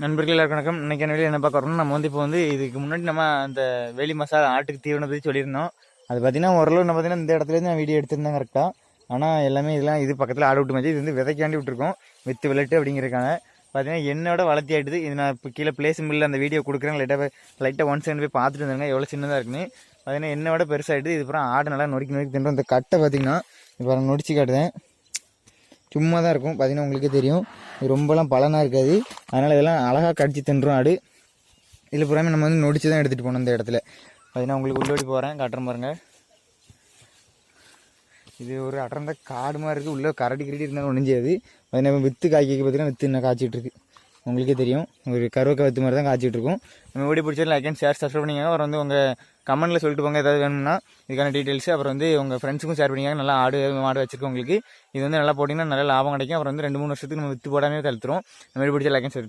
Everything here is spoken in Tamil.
நண்பர்கள் எல்லாருக்கும் வணக்கம். இன்றைக்கான வீடியோ என்ன பார்க்க வரோம்னா, நம்ம இப்போ இதுக்கு முன்னாடி நம்ம அந்த வேலி மசாலா ஆட்டுக்கு தீவனம் பற்றி சொல்லியிருந்தோம். அது பார்த்தீங்கன்னா ஓரளவு நம்ம பார்த்தீங்கன்னா இந்த இடத்துலேருந்து நான் வீடியோ எடுத்திருந்தேன் கரெக்டாக. ஆனால் எல்லாமே இதெல்லாம் இது பக்கத்தில் ஆடு விட்டு மாதிரி இது விதைக்காண்டி விட்டுருக்கோம், வித்து விளட்டு அப்படிங்கிறக்கான. பார்த்தீங்கன்னா என்னோட வளர்த்தி ஆகிடுது. இது நான் இப்போ கீழே பிளேஸ் மில்லில் அந்த வீடியோ கொடுக்குறேன், லைட்டாக ஒன் செகண்ட் போய் பார்த்துட்டு இருந்தாங்க எவ்வளோ சின்னதாக இருக்குன்னு. பார்த்தீங்கன்னா என்னோட பெருசாகிடுது. இது அப்புறம் ஆடு நல்லா நொறுக்கி தின்றோம். இந்த கட்டை பார்த்தீங்கன்னா இப்போ நொடிச்சு காட்டுதேன், சும்மா தான் இருக்கும். பார்த்தீங்கன்னா உங்களுக்கே தெரியும், இது ரொம்பலாம் பலனாக இருக்காது. அதனால் இதெல்லாம் அழகாக கடிச்சு தின்றும் ஆடு. இதில் புறாமே நம்ம நொடிச்சு தான் எடுத்துகிட்டு போனோம் இந்த இடத்துல. பார்த்தீங்கன்னா உங்களுக்கு உள்ளோடி போகிறேன், காட்டுறேன் பாருங்கள். இது ஒரு அடர்ந்த காடு மாதிரி இருக்குது. உள்ளே கரடி இருந்தாலும் ஒன்றும் செய்யாது. பார்த்தீங்கன்னா விற்று காய்க்க பார்த்தீங்கன்னா விற்று இன்னும் காய்ச்சிட்ருக்கு. உங்களுக்கே தெரியும், ஒரு கருவக்க வித்து மாதிரி தான் காய்ச்சிட்டு இருக்கும். நம்ம வீடியோ பிடிச்சது லைக் அண்ட் ஷேர் சப்ஸ்கிரைப் பண்ணிங்க. அப்புறம் உங்கள் கமெண்ட்டில் சொல்லிட்டு போங்க ஏதாவது வேணும்னா இதுக்கான டீட்டெயில்ஸ். அப்புறம் உங்கள் ஃப்ரெண்ட்ஸுக்கும் ஷேர் பண்ணிங்க. நல்லா ஆடு மாடு வச்சிருக்கோம் உங்களுக்கு. இது நல்லா போட்டிங்கன்னா நல்ல லாபம் கிடைக்கும். அப்புறம் 2-3 வருஷத்துக்கு நம்ம விற்று போடாமே தடுத்துரும். நம்ம வீடியோ பிடிச்ச லைக் அண்ட் ஷேர்.